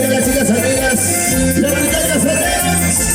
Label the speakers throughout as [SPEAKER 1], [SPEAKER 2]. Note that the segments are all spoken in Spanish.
[SPEAKER 1] Las chicas amigas, las muchachas amigas,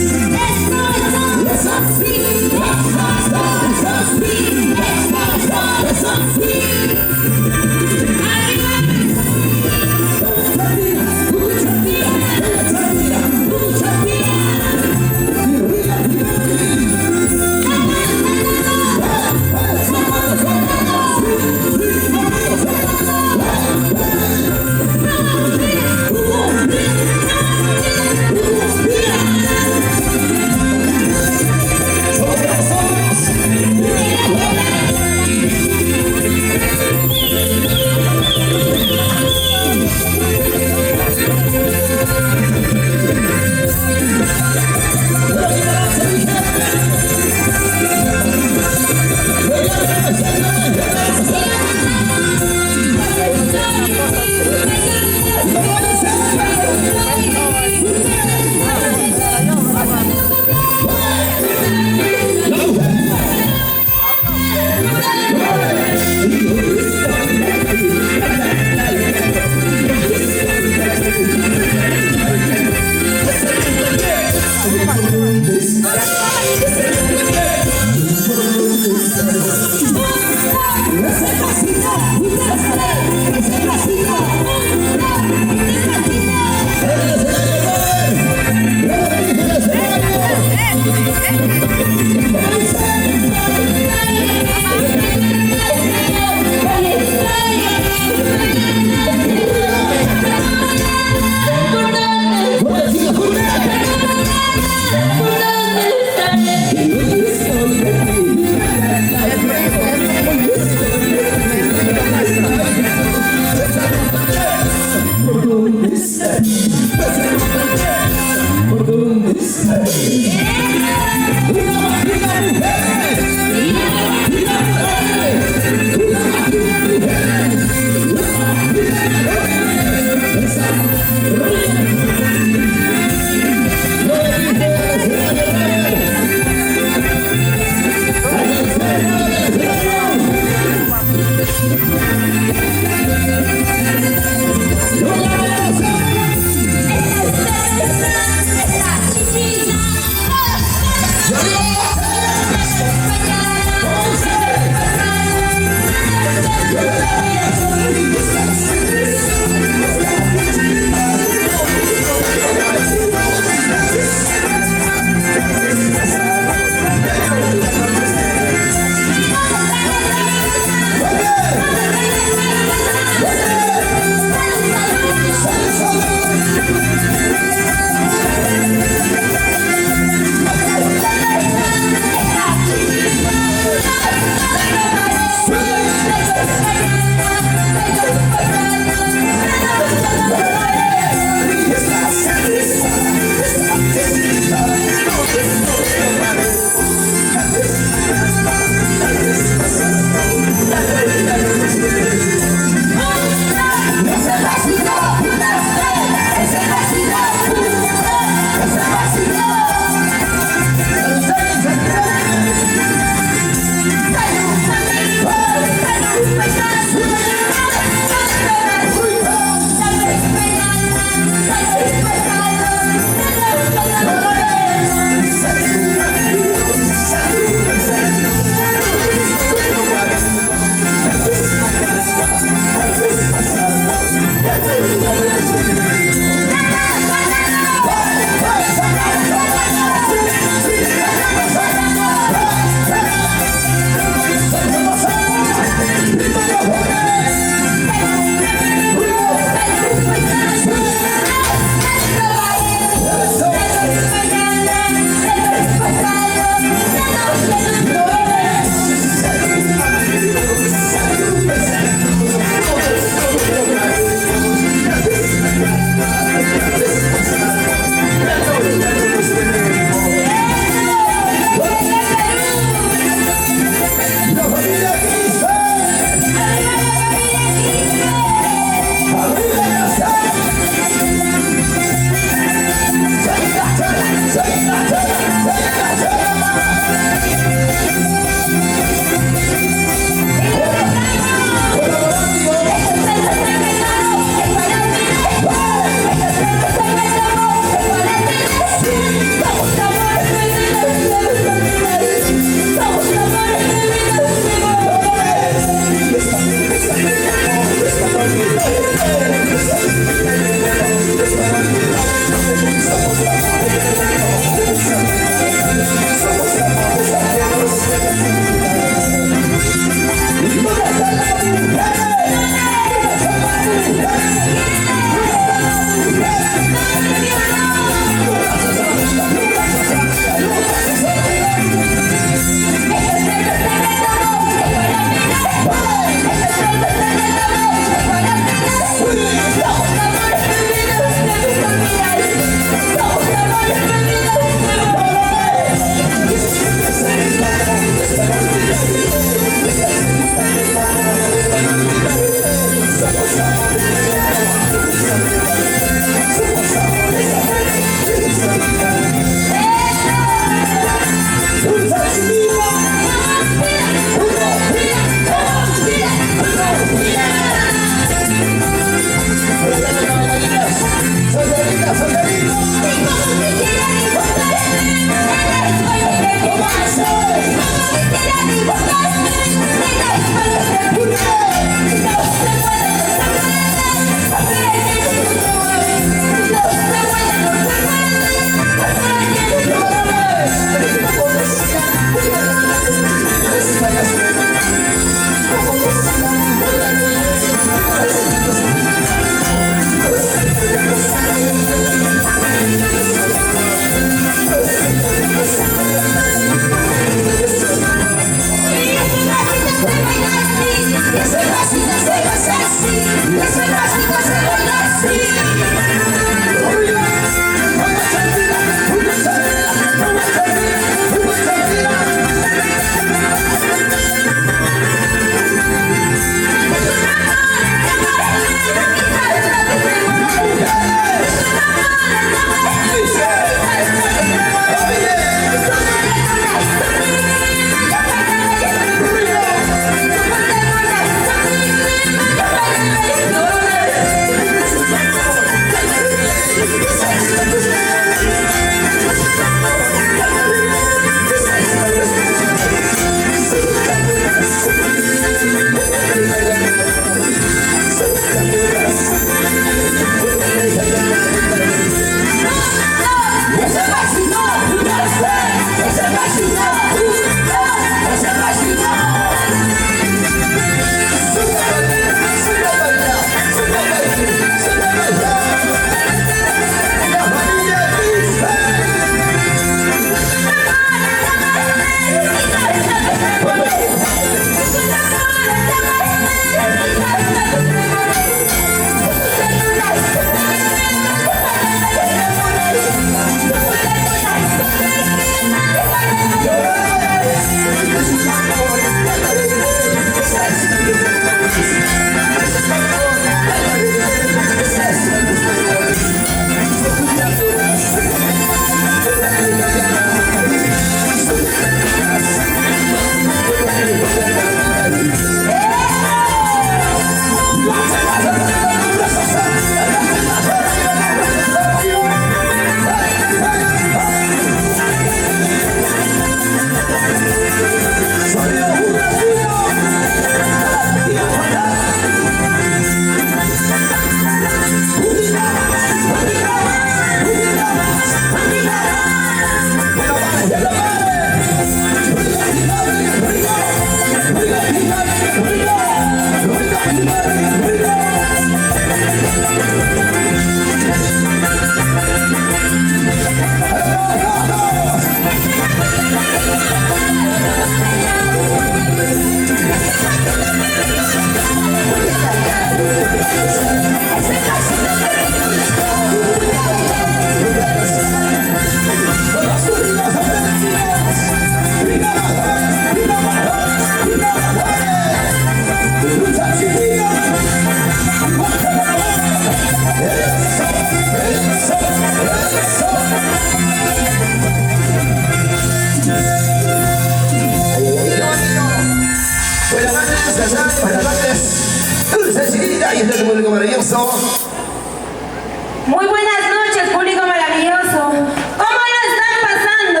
[SPEAKER 2] Muy buenas noches, público maravilloso. ¿Cómo lo están pasando?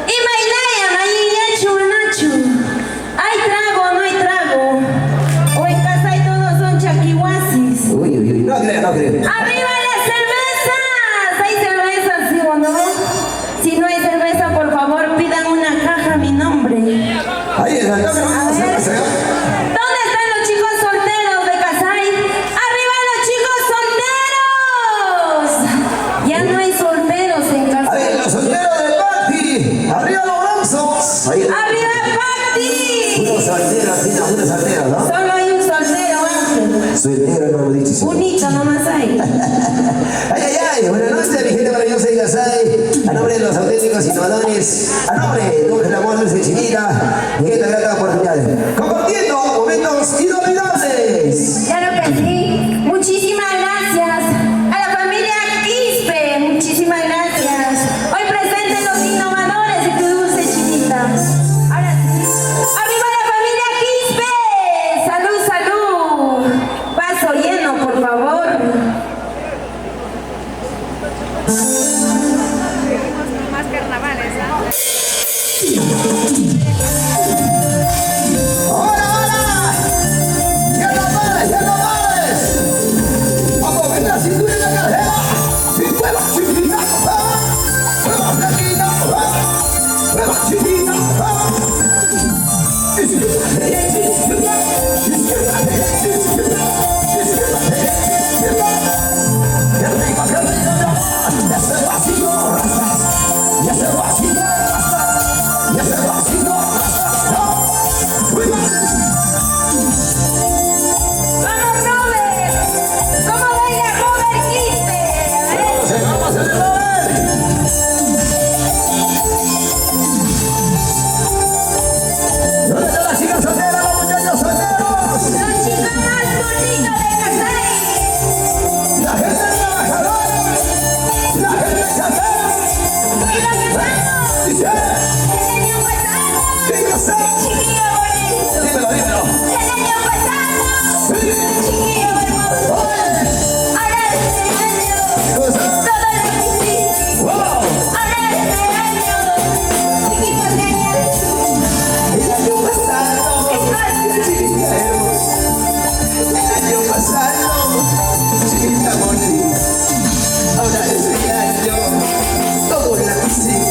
[SPEAKER 2] Y bailayan ahí, hecho Nacho. ¿Hay trago o no hay trago? O en casa y todos son chaquihuasis.
[SPEAKER 1] Uy, no creo.
[SPEAKER 2] ¡Arriba las cervezas! ¿Hay cervezas, sí o no? Si no hay cerveza, por favor, pidan una caja a mi nombre.
[SPEAKER 1] Ahí está, yo creo que
[SPEAKER 2] A
[SPEAKER 1] no se
[SPEAKER 2] ver,
[SPEAKER 1] hace.
[SPEAKER 2] ¿dónde están los chicos solteros de Casay? ¡Arriba los chicos solteros! Ya no hay solteros en
[SPEAKER 1] A ver,
[SPEAKER 2] Casay.
[SPEAKER 1] los solteros de Pati. Arriba los brazos. Ahí.
[SPEAKER 2] ¡Arriba Pati!
[SPEAKER 1] Unos solteros, sí, unos solteros, ¿no?
[SPEAKER 2] Solo hay un soltero, Ángel.
[SPEAKER 1] Soltero, no lo he dicho.
[SPEAKER 2] Unito nomás hay.
[SPEAKER 1] Ay, buenas noches, mi gente maravillosa de Casay. A nombre de los auténticos innovadores, a nombre de Dulce el Amor, Dulce Chinita, en esta gran oportunidad. Compartiendo momentos inolvidables.
[SPEAKER 2] Claro que sí. Muchísimas gracias a la familia Quispe. Muchísimas gracias. Hoy presenten los innovadores de tu Dulce Chinita. Ahora sí. ¡Arriba la familia Quispe! ¡Salud, salud! Paso lleno, por favor.
[SPEAKER 3] Más carnavales, ¿ah?
[SPEAKER 1] ¡Hola! ¡Ya no pares! ¡Vamos a ver la cintura y la cadera! ¡Y prueba chiquita! ¡Prueba flaquita! ¡Prueba chiquita! ¡Qué rico! ¡Ya se vacío! ¡Ya se vacío! ¡Ya se vacío!
[SPEAKER 2] ¡Vamos, Robert! ¿Cómo baila Robert Quispe?
[SPEAKER 1] ¡Vamos a celebrar! ¿Dónde están las chicas solteras, los muchachos solteros?
[SPEAKER 2] Los chicos más bonitos de Casay.
[SPEAKER 1] La gente trabajadora, la gente chacera.
[SPEAKER 2] Y los hermanos.
[SPEAKER 1] Dice,
[SPEAKER 2] El año pasado.
[SPEAKER 1] ¿qué cosa?
[SPEAKER 2] Chiquillo bonito.
[SPEAKER 1] Dímelo.
[SPEAKER 2] El año pasado.
[SPEAKER 1] Sí.
[SPEAKER 2] Chiquillo hermoso.
[SPEAKER 1] Oye,
[SPEAKER 2] Ahora este año.
[SPEAKER 1] ¿qué cosa?
[SPEAKER 2] Todo lo que hiciste.
[SPEAKER 1] ¡Wow!
[SPEAKER 2] Ahora este año. Chiquito de año.
[SPEAKER 1] El año pasado, chiquita hermosa. El año pasado, chiquita bonita. Ahora este año, todo es la cocina.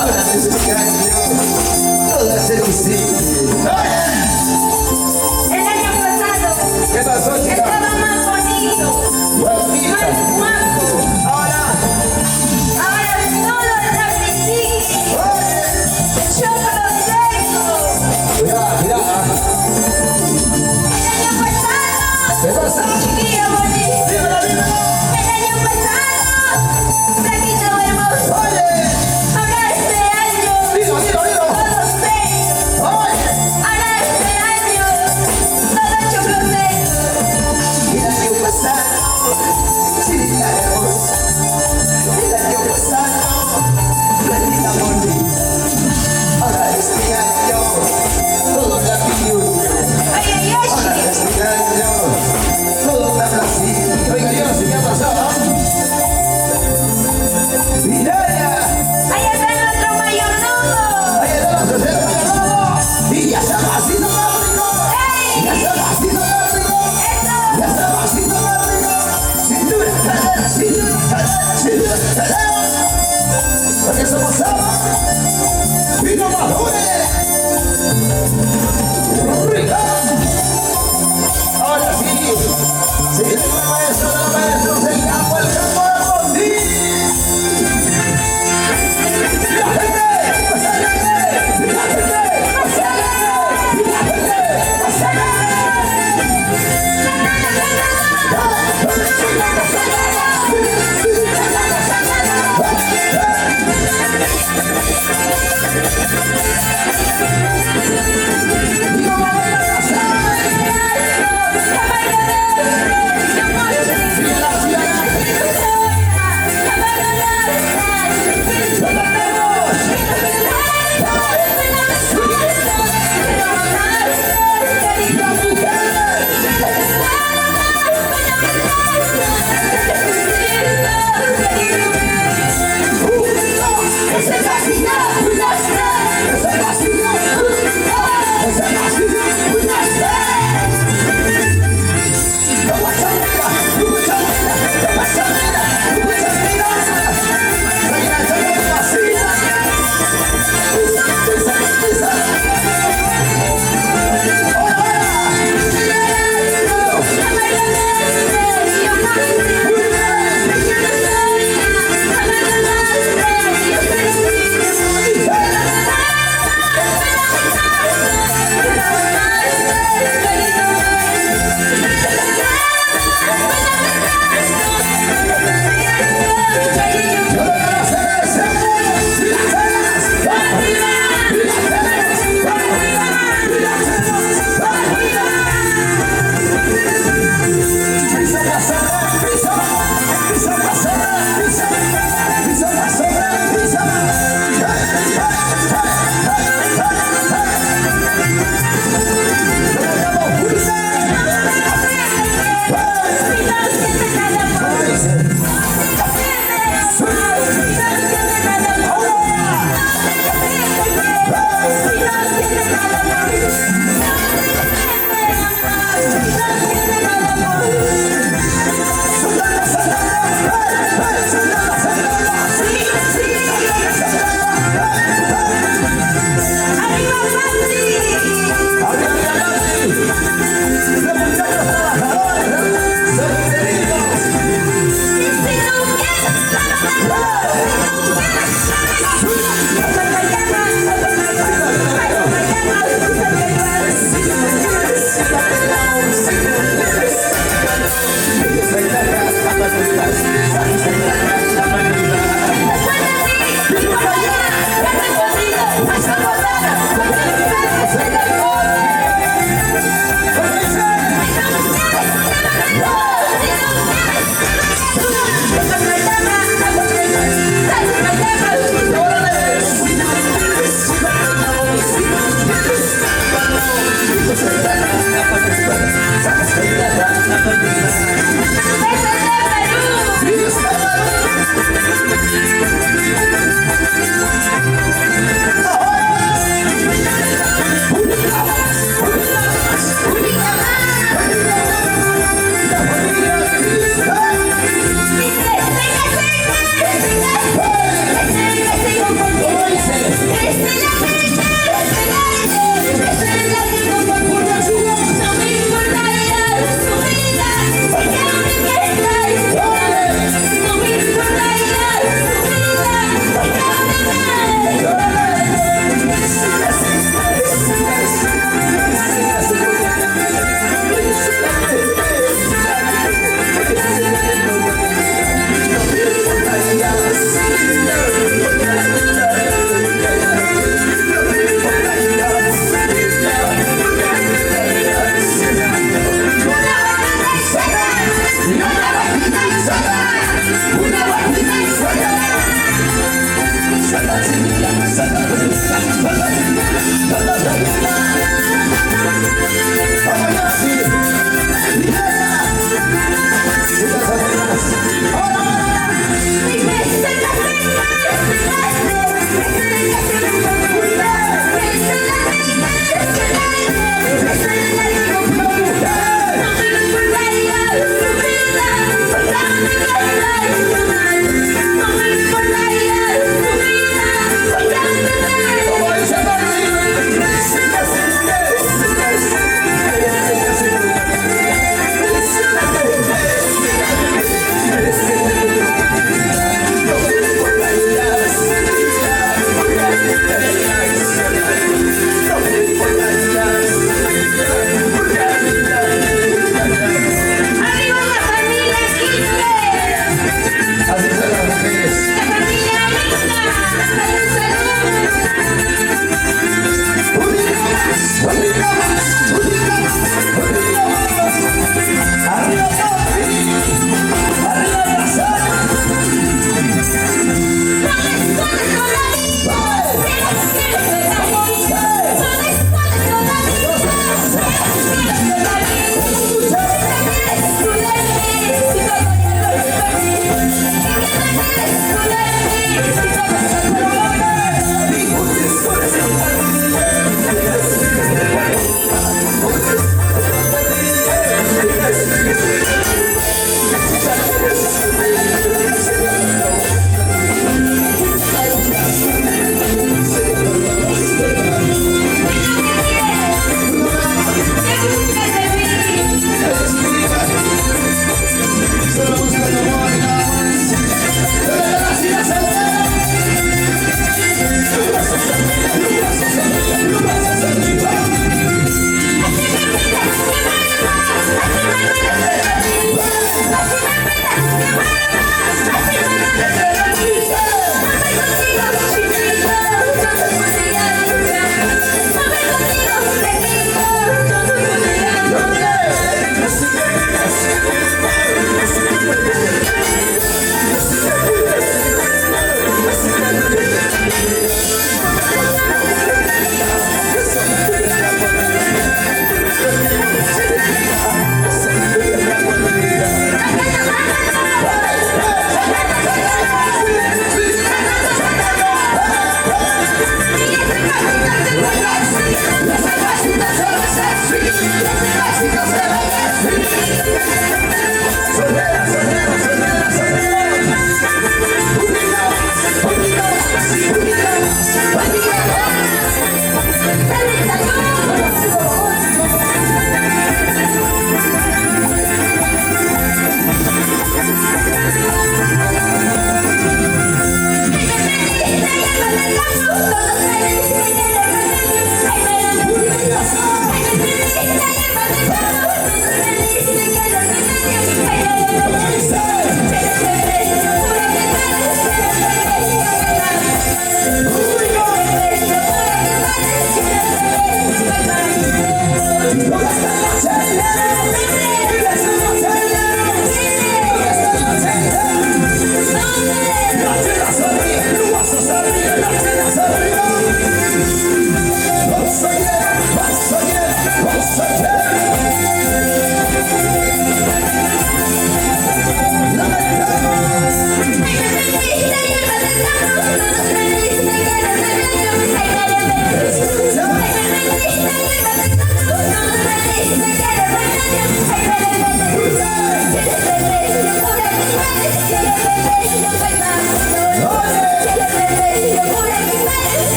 [SPEAKER 1] Ahora este año, todo es el cocina.
[SPEAKER 2] El año pasado.
[SPEAKER 1] ¿Qué pasó, chica?
[SPEAKER 2] Estaba más bonito.
[SPEAKER 1] Guapita.
[SPEAKER 2] Más guapo.
[SPEAKER 1] Ahora,
[SPEAKER 2] Ahora todo está difícil.
[SPEAKER 1] oye,
[SPEAKER 2] Choclo seco.
[SPEAKER 1] cuidado.
[SPEAKER 2] El año pasado.
[SPEAKER 1] ¿Qué pasa?
[SPEAKER 2] Chiquillo bonito.
[SPEAKER 1] Dímelo.
[SPEAKER 2] El año pasado. Flaquito hermoso.
[SPEAKER 1] Oye,
[SPEAKER 2] Ahora este año.
[SPEAKER 1] dilo.
[SPEAKER 2] Todo seco.
[SPEAKER 1] Oye,
[SPEAKER 2] Ahora este año. Todo choclo seco.
[SPEAKER 1] el año pasado, chiquita hermosa. El año pasado, blanquita bonita. Ahora este año, todo está piñuño.
[SPEAKER 2] Ay, ay,
[SPEAKER 1] Ahora
[SPEAKER 2] ay.
[SPEAKER 1] este año, todo está así. Oiga, yo no sé qué ha pasado.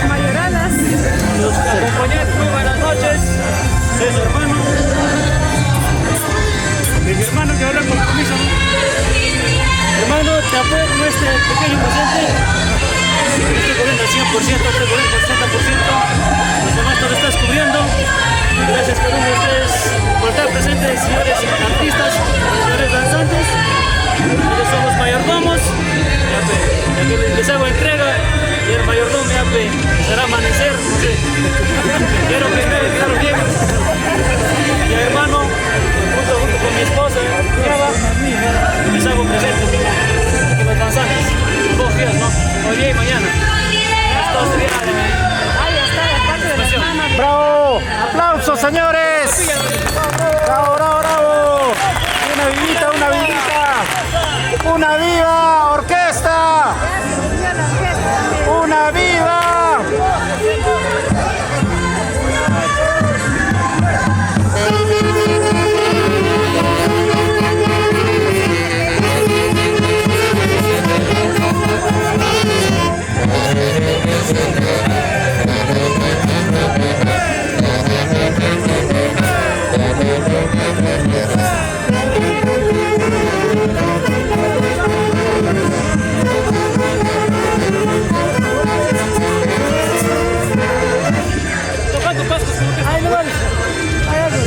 [SPEAKER 3] Mayoradas.
[SPEAKER 4] Los acompañantes, muy buenas noches. Soy su hermano. De mi hermano que habla con permiso. Hermano, te apoyo con este pequeño presente. Estoy cubriendo al 100%, estoy cubriendo al 60%. Los demás todo estás cubriendo. Gracias a cada uno de ustedes por estar presentes, señores artistas, señores danzantes. Ellos son los mayordomos. Ya que les hago entrega y el mayordomo ya será amanecer, no sé. Quiero que me claro bien. Y hermano, junto con mi esposa, Eva, les hago presente que los danzantes, 2 días, ¿no? Hoy día y mañana. Estos días
[SPEAKER 3] Ahí está la parte de las mamas.
[SPEAKER 5] ¡Bravo! ¡Aplausos, señores! ¡Bravo, bravo, bravo! ¡Una vivita, una vivita! ¡Una viva orquesta! ¡Una viva!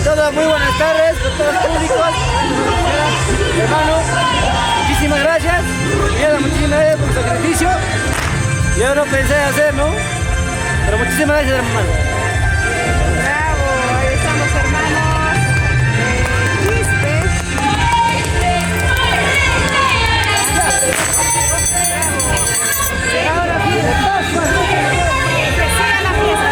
[SPEAKER 4] Todos muy buenas tardes con todos los públicos. Hermano, muchísimas gracias. Muchísimas gracias por su sacrificio. Yo no pensé hacer, ¿no? Pero muchísimas gracias, hermano.
[SPEAKER 3] Bravo, ahí estamos hermanos. Quispe. Ahora sí, que siga la fiesta.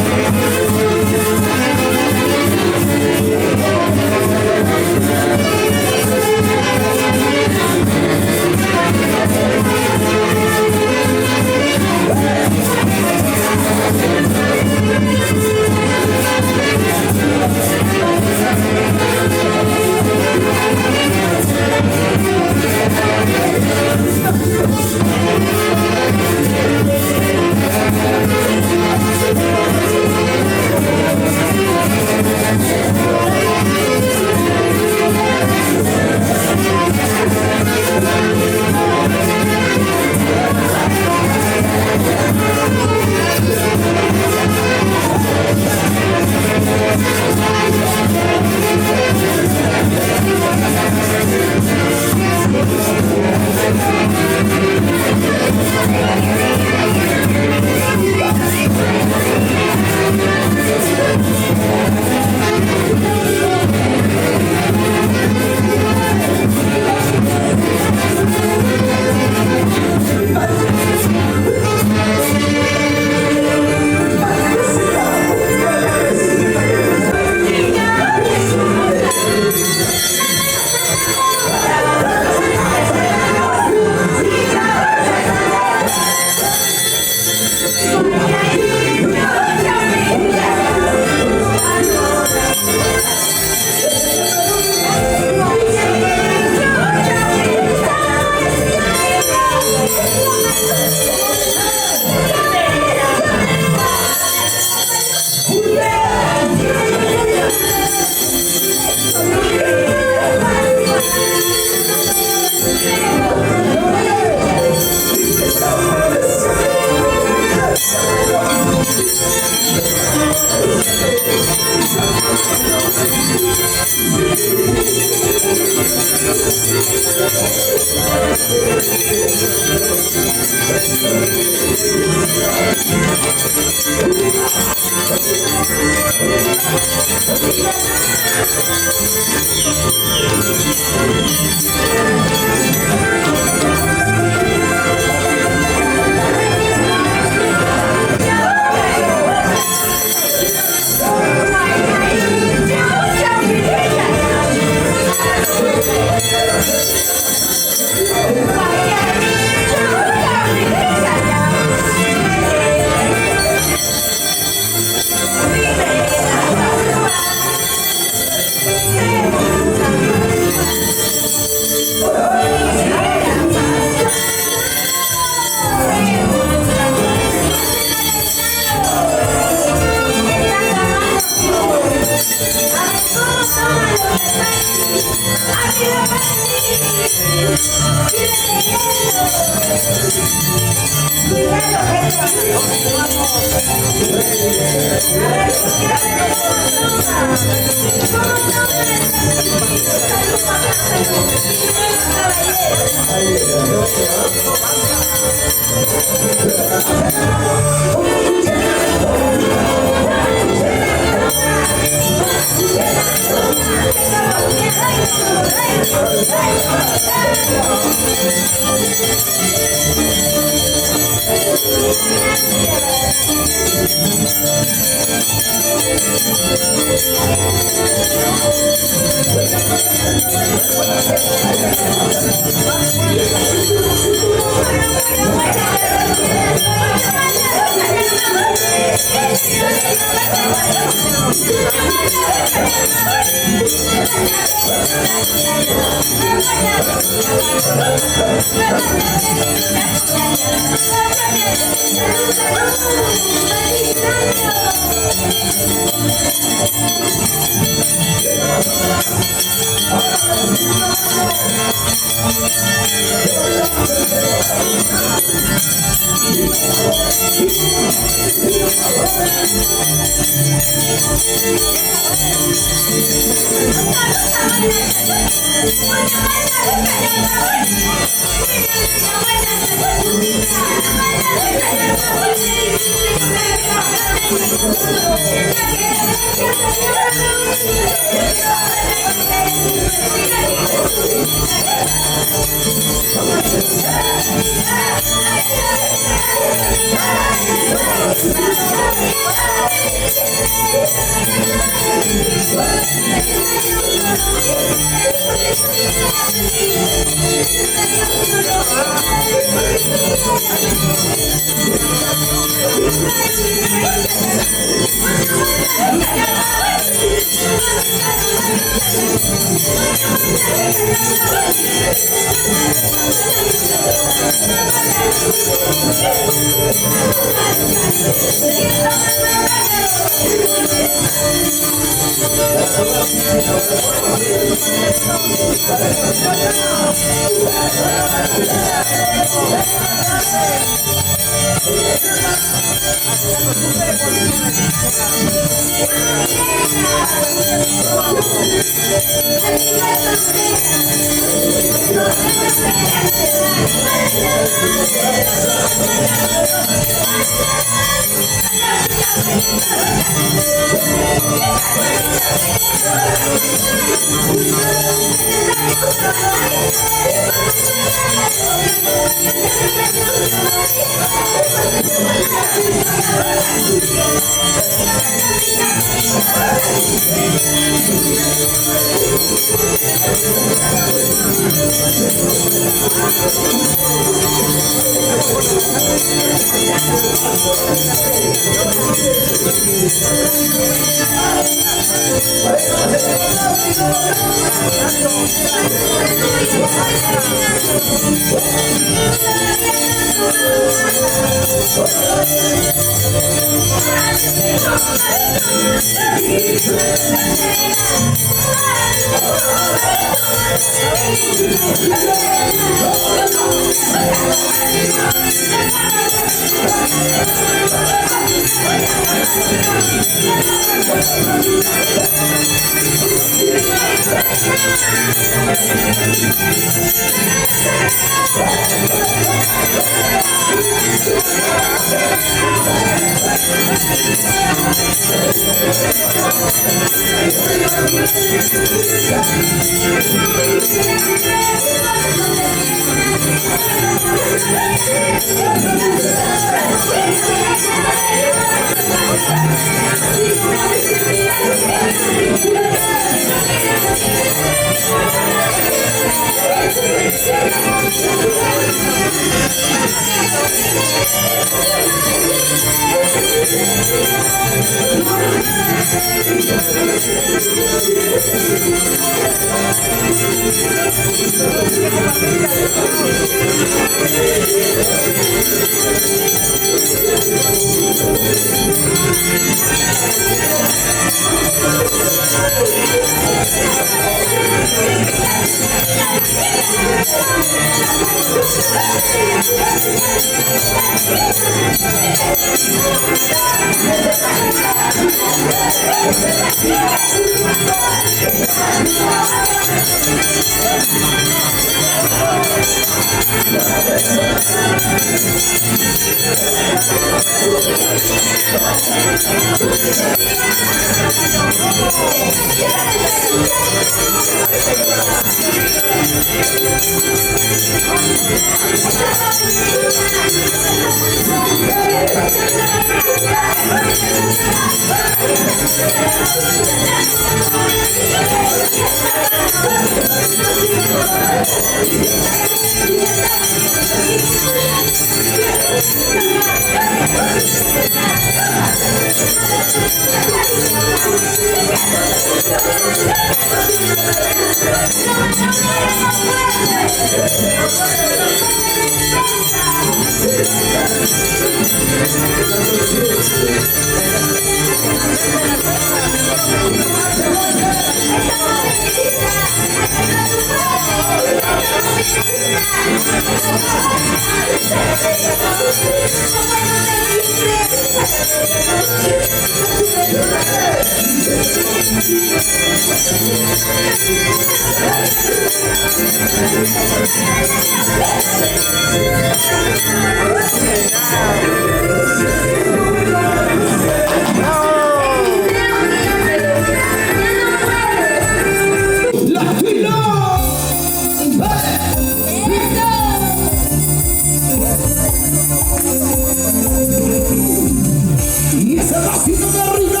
[SPEAKER 1] Y ese vasito de arriba,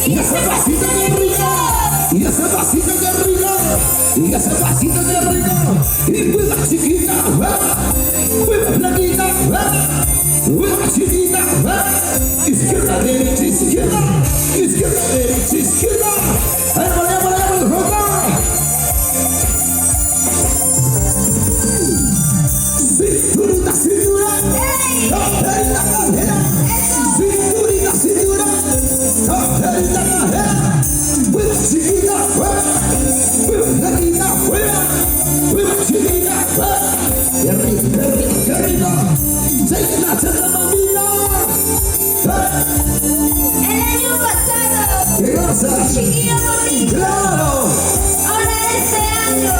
[SPEAKER 1] y ese vasito de arriba, y ese vasito de arriba, y ese vasito de arriba, y cuida chiquita, cuida flaquita, cuida chiquita, izquierda, derecha, izquierda, izquierda, derecha, izquierda, allá, roca. Cinturita, cintura, cadera, cadera, cinturita, cintura, cadera, cadera, cuida chiquita, cuida flaquita, cuida chiquita, y arriba, se mamita.
[SPEAKER 2] El año pasado,
[SPEAKER 1] ¿Qué pasa?
[SPEAKER 2] chiquillo bonito.
[SPEAKER 1] ¡Claro!
[SPEAKER 2] Ahora este año,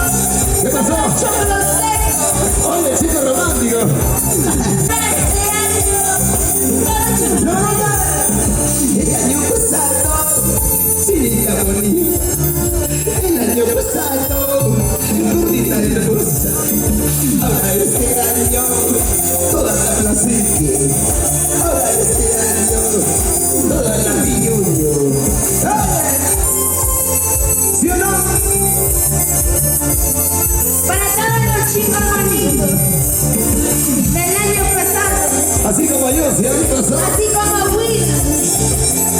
[SPEAKER 1] ¿Qué pasó?
[SPEAKER 2] cholo seco.
[SPEAKER 1] ¡Oye, chico romántico!
[SPEAKER 2] Para este año, todo
[SPEAKER 1] ¡No,
[SPEAKER 2] chulo.
[SPEAKER 1] el año pasado, chica bonita, el año pasado, gordita hermosa, ahora este año, toda la placique, ahora este año, toda la pilluño. ¿Sí o no?
[SPEAKER 2] Para todos los chicos bonitos del año pasado,
[SPEAKER 1] Así como yo, ¿sí? ¿Qué pasó?
[SPEAKER 2] así como Will,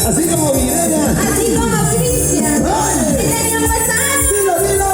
[SPEAKER 1] Así como Mireya.
[SPEAKER 2] así como Cristian, el año pasado,
[SPEAKER 1] Dilo, dilo.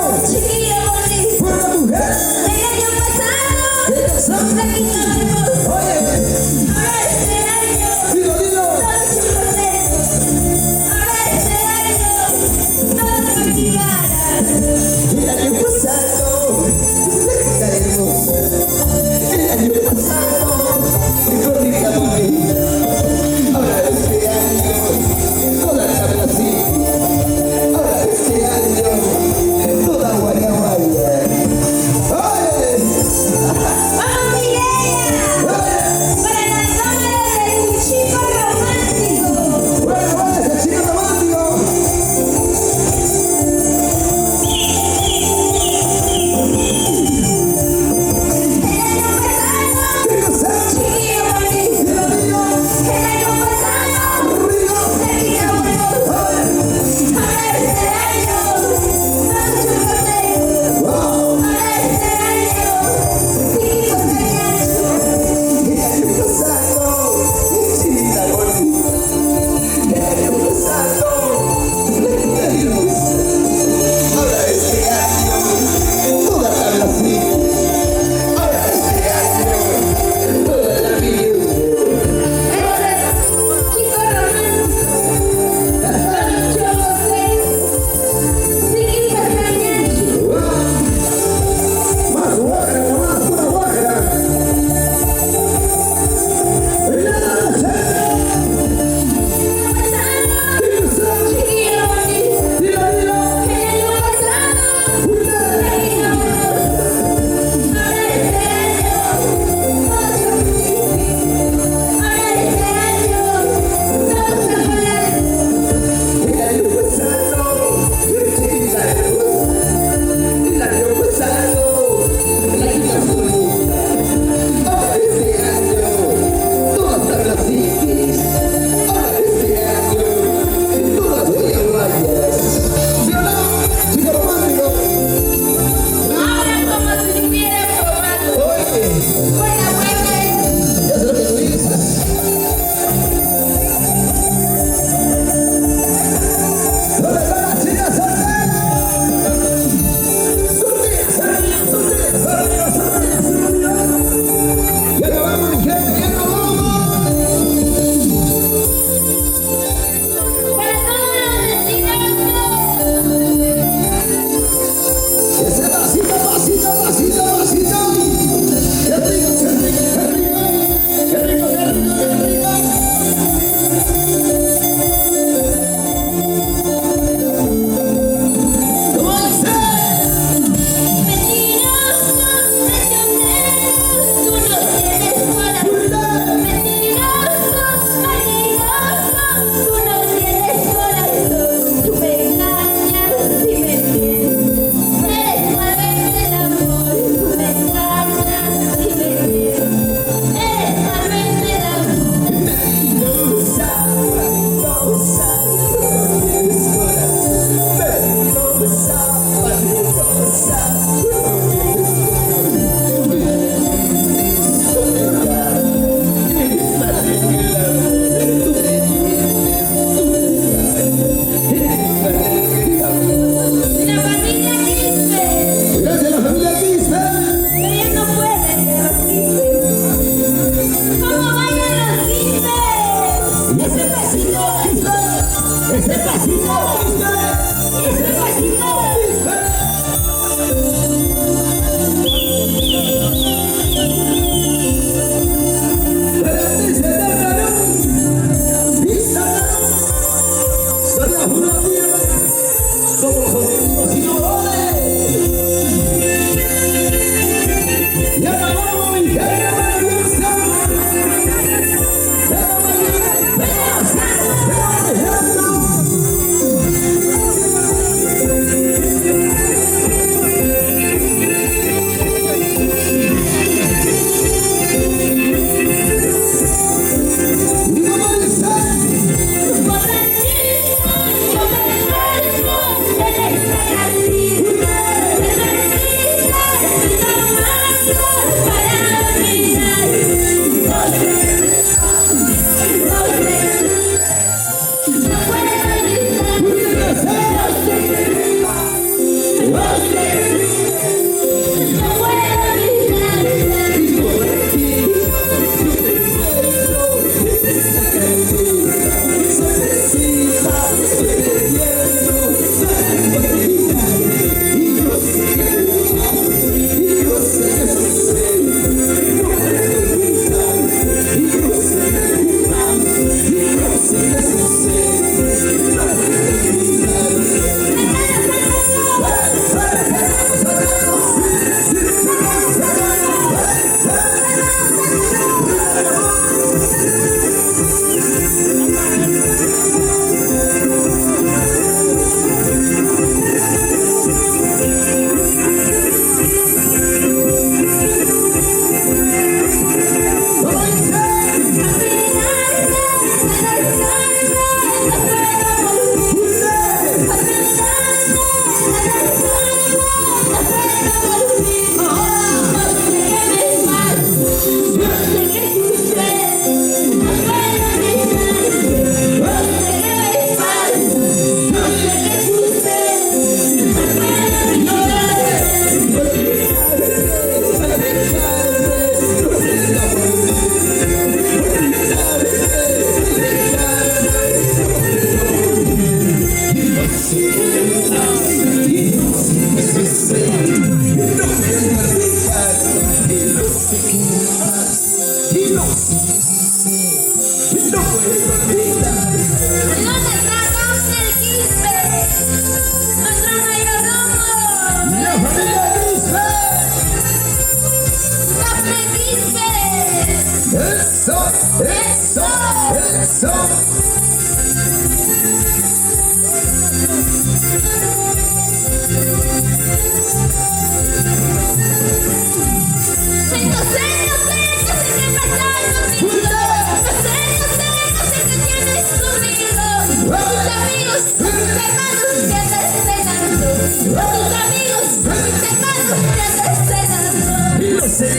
[SPEAKER 2] tus amigos, con mis hermanos, te desesperan.
[SPEAKER 1] Lo sé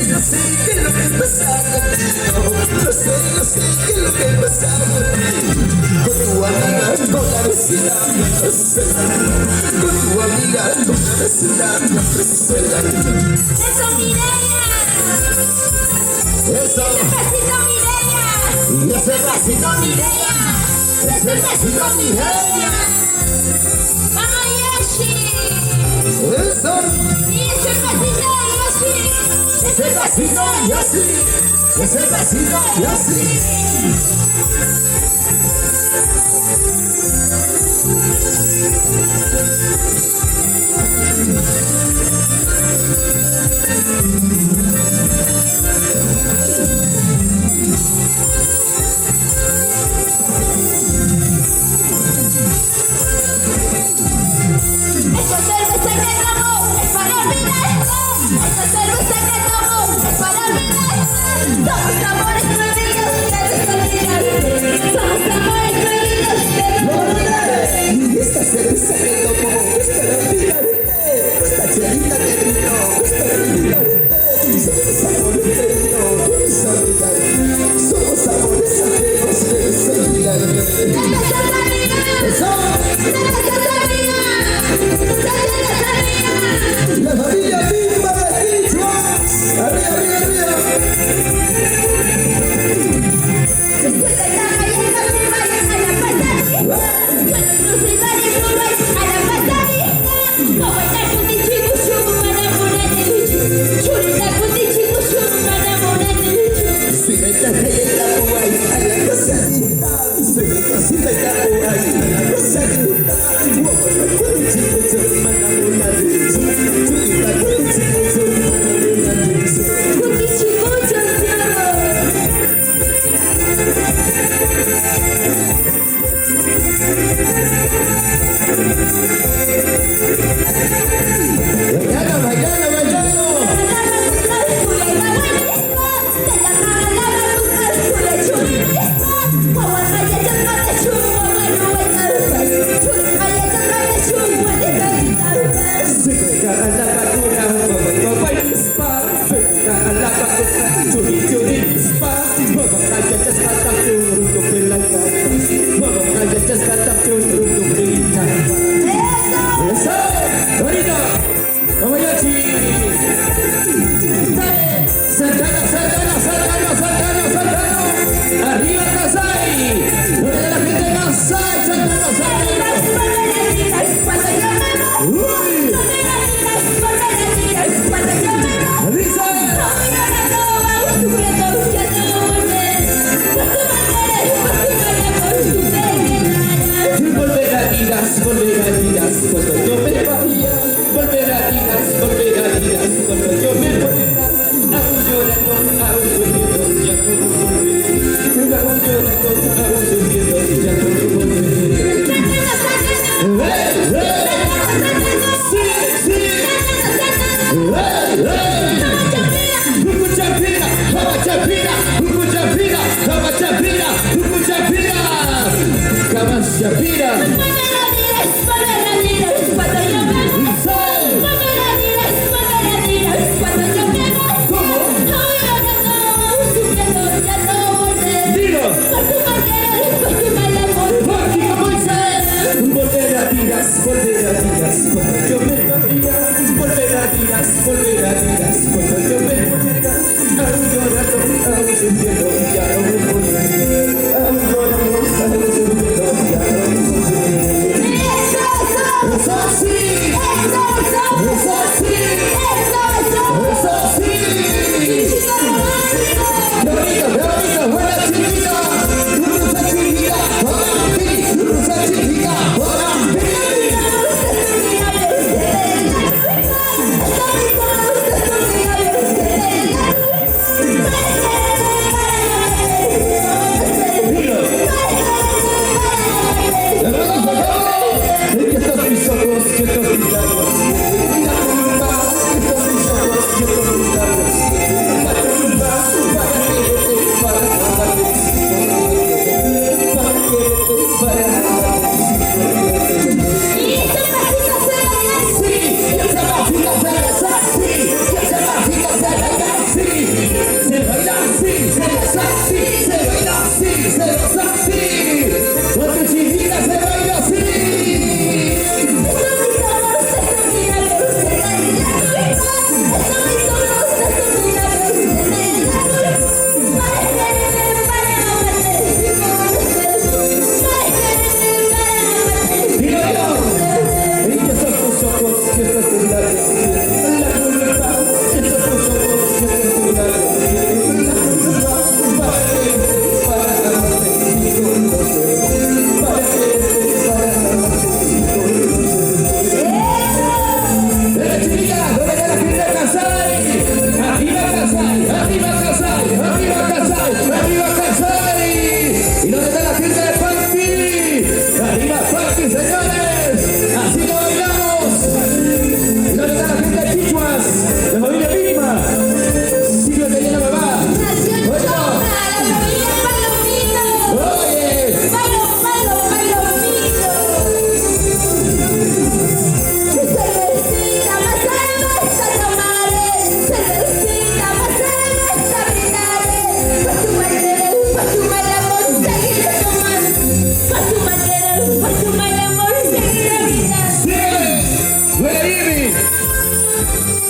[SPEAKER 1] que lo que pasa contigo. Lo sé que lo que pasa contigo. Con tu amiga, con la vecina, me esperan. Con tu amiga, con la vecina, me esperan.
[SPEAKER 2] Eso, Mireia.
[SPEAKER 1] Eso.
[SPEAKER 2] Ese pasito, Mireia.
[SPEAKER 1] Y ese pasito, Mireia.
[SPEAKER 2] Vamos, Yoshi.
[SPEAKER 1] Eso.
[SPEAKER 2] Y ese pasito, Yoshi.
[SPEAKER 1] Ese pasito, yo sí. Ese pasito, yo sí.
[SPEAKER 2] Esa cerveza que tomo es para olvidar. Esa cerveza que tomo es para olvidar. Somos amores prohibidos, debes olvidarte. Somos amores prohibidos, debes olvidarte.
[SPEAKER 1] Y esta cerveza que tomo es para olvidarte. Esta chelita que brindo es para olvidarte. Somos amores prohibidos, debes olvidarte. Somos amores antiguos, debes olvidarte.
[SPEAKER 2] Cerveza sabía,
[SPEAKER 1] Eso.
[SPEAKER 2] cerveza sabía, cerveza sabía.
[SPEAKER 1] La familia misma de Quichua. Arriba, arriba, arriba.
[SPEAKER 2] Después de la galleta, se vayan a la pasadita. Bueno, no se vayan, no vayan a la pasadita. Como está con Tichibuchu, para morar de bicho. Churita con Tichibuchu, para morar de bicho.
[SPEAKER 1] Soy la galleta Hawaii a la pasadita. Soy la casita de Hawaii a la pasadita. Guapo, la cuenta chico, soy mana de churita con chico, soy mana de
[SPEAKER 2] Con Tichibuchu,
[SPEAKER 1] Bailando, bailando, bailando. Se regala la vacuna, papá y spa. Se regala la vacuna, churi, churi, spa. Mamá, calla, ya está tan puro, que la capa. Mamá, calla, ya está tan puro, que la capa. ¡Eso! ¡Bonito! ¡Vamos, Yoshi! ¡Saltano, saltano, saltano, saltano, saltano! ¡Arriba, Kasai! ¡Fuera de la gente de Kasai! ¡Saltano, saltano! Volverás, cuando yo me vaya. Volverás, cuando yo me muera. Aún llorando, aún sufriendo, ya no volveré. Aún llorando, aún sufriendo, ya no volveré. ¡Sí, sí! Hukuchapira, Kabachapira, Hukuchapira, Kabachapira, Hukuchapira, Kabachapira. Volverás, cuando yo me vaya. Volverás, cuando yo me muera. Aún llorando, aún sufriendo, ya no me volveré. Aún llorando, aún sufriendo, ya no me volveré. ¡Eso sí! ¡Eso sí! ¡Eso sí! ¡Qué bonito, buena chiquita! ¡Rusa chiquita! ¡Hola, ¡Rusa chiquita! ¡Hola,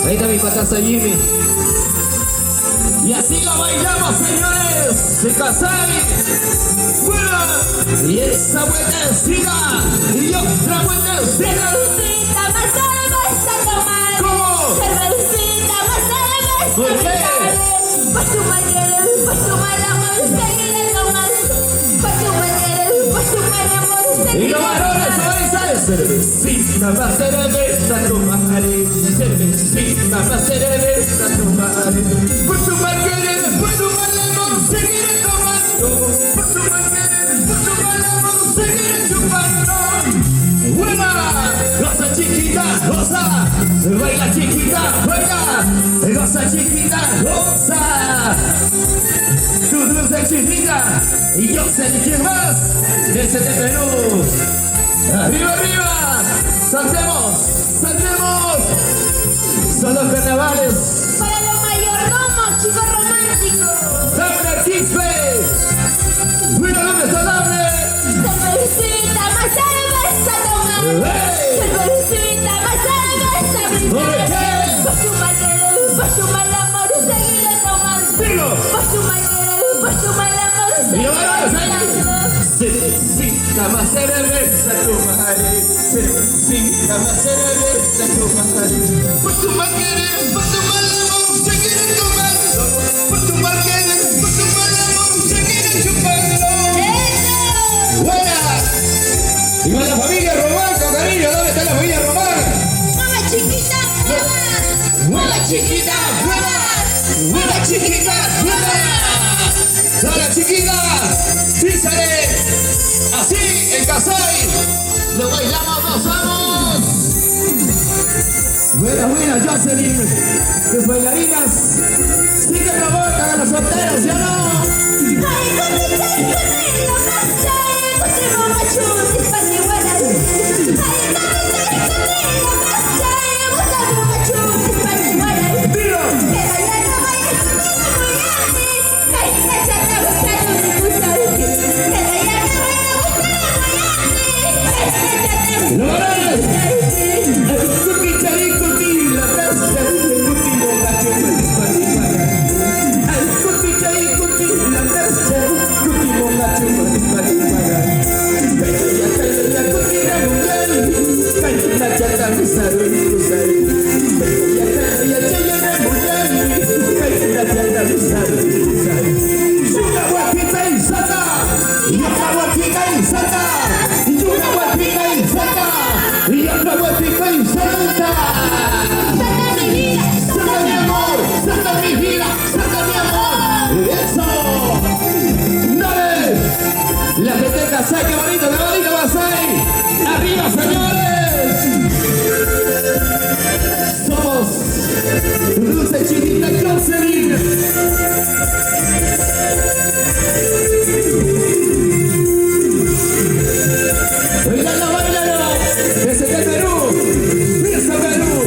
[SPEAKER 1] Ahí está mi pataza Jimmy. Y así lo bailamos, señores, de Casay. Bueno, y esa vueltecita, y otra vueltecita.
[SPEAKER 2] Cervecita, más cerveza tomar.
[SPEAKER 1] ¿Cómo?
[SPEAKER 2] Cervecita, más cerveza
[SPEAKER 1] ¿Por qué?
[SPEAKER 2] brindar. Pues tu mal querer, pues tu mal amor, seguiré tomando. Pues tu mal querer, pues tu mal amor,
[SPEAKER 1] Y
[SPEAKER 2] seguiré
[SPEAKER 1] los varones
[SPEAKER 2] tomando.
[SPEAKER 1] hoy cervecita, más cerveza tomaré. Cervecita, más cerveza tomaré. Por tu mal querer, por tu mal amor, seguiré tomando. Por tu mal querer, por tu mal amor, seguiré chupando. Buena, goza chiquita, goza. Baila chiquita, baila. Goza chiquita, goza. Tu dulce chiquita. Y yo sé de quién más. Ese de Perú. ¡Arriba, arriba! ¡Saltemos! ¡Saltemos! Son los carnavales.
[SPEAKER 2] Para los mayordomos, chicos románticos.
[SPEAKER 1] ¡Dame Quispe! ¡Mira dónde está Dame!
[SPEAKER 2] Cervecita, más cerveza tomar.
[SPEAKER 1] ¡Hey!
[SPEAKER 2] Cervecita, más cerveza brindar.
[SPEAKER 1] ¡Hey!
[SPEAKER 2] Pues tu mal querer, pues tu mal amor, seguiré tomando.
[SPEAKER 1] ¡Digo!
[SPEAKER 2] Pues tu mal querer, pues tu mal amor,
[SPEAKER 1] ¡Y
[SPEAKER 2] seguiré
[SPEAKER 1] ahora
[SPEAKER 2] tomando.
[SPEAKER 1] Cervecita, más cerveza tomaré. Cervecita, más cerveza tomaré. Por tu mal querer, por tu mal amor, seguiré tomando. Por tu mal querer, por tu mal amor, seguiré chupando. ¡Buena! Y con la familia Román, con cariño, ¿dónde está la familia Román?
[SPEAKER 2] Mueve chiquita, mueve.
[SPEAKER 1] ¡Buena chiquita! ¡Buena! ¡Buena chiquita! ¡Buena! ¡Hola chiquita! ¡Fíjate! Así, en Casay, lo bailamos, gozamos. Buena, buena, Jocelyn. Tus bailarinas siguen la boca a los solteros, ¿ya no? ¡Lo harás! ¡Cuti, chari, cuti! ¡La casa de cuti, bogacho, pues, patipaga! ¡Ay, cuti, chari, cuti! ¡La casa de cuti, bogacho, pues, patipaga! ¡Calla, cuti, la mujer! ¡Calla, chata, mi salud, mi salud! ¡Calla, chaya, la mujer! ¡Calla, chata, mi salud, mi salud! ¡Yuga, guapita y sata! ¡Yuga, guapita y sata! ¡Yuga, guapita y sata! ¡Y otra guapita y sata!
[SPEAKER 2] ¡Santa mi vida!
[SPEAKER 1] ¡Santa mi amor! ¡Santa mi vida! ¡Santa mi amor! ¡Eso! ¡Dale! La gente de Casay, qué bonito Casay. ¡Arriba, señores! Somos Dulce Chiquita Jocelyn. Bailando, bailando, desde Perú, Mirza Perú.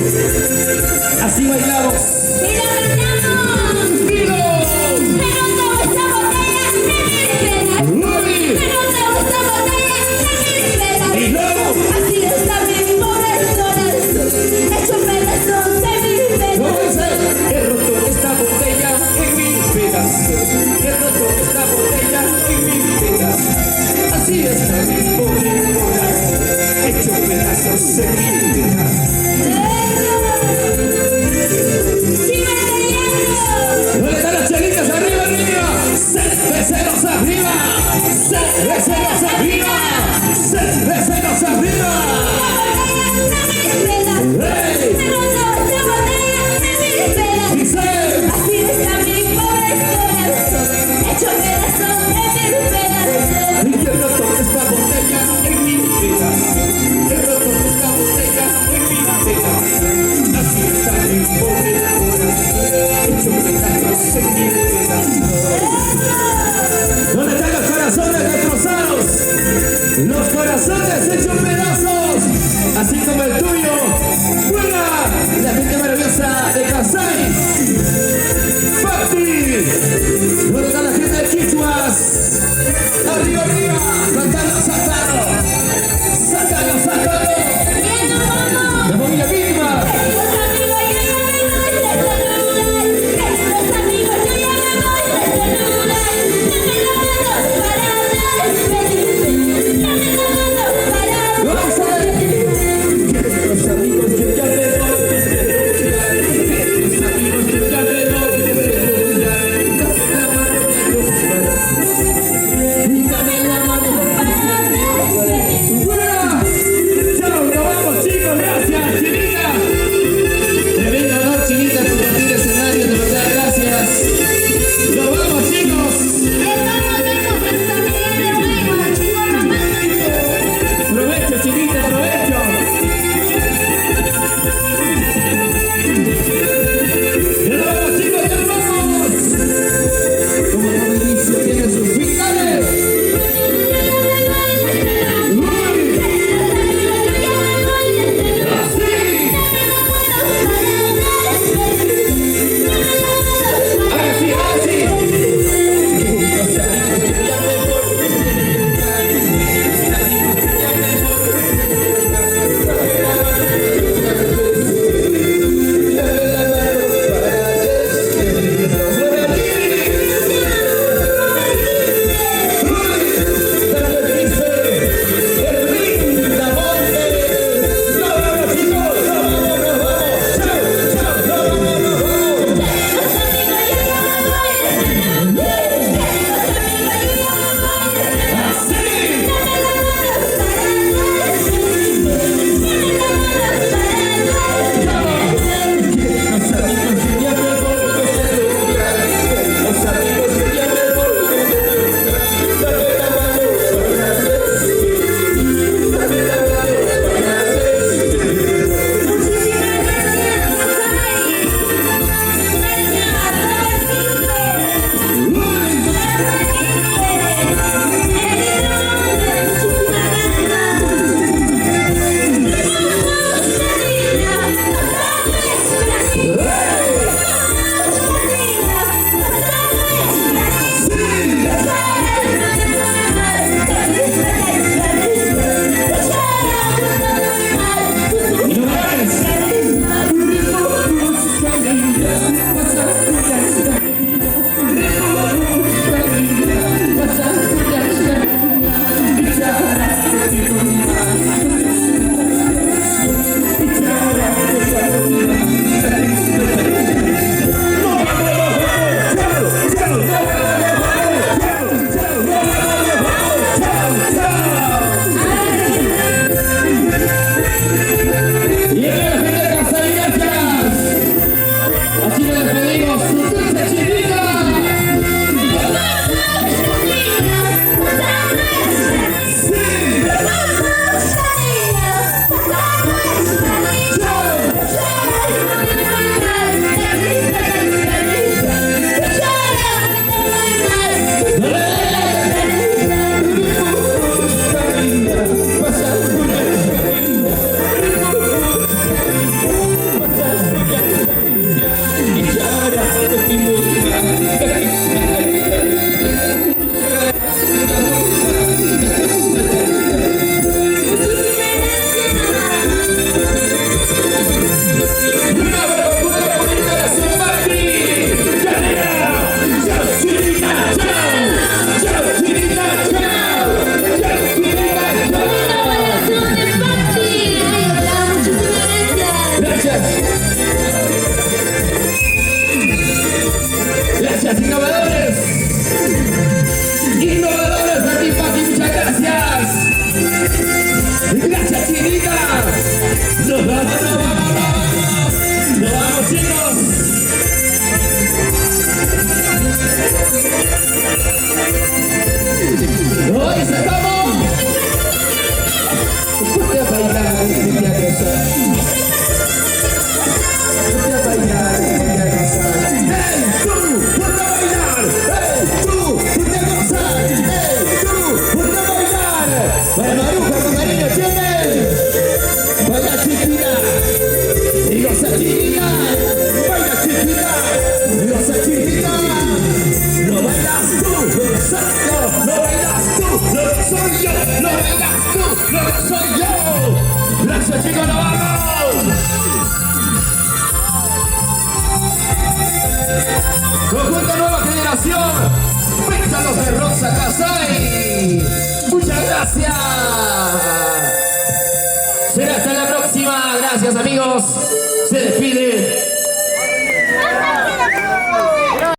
[SPEAKER 1] canción. Pétalos de Rosa Casay. Muchas gracias. Será hasta la próxima. Gracias, amigos. Se despide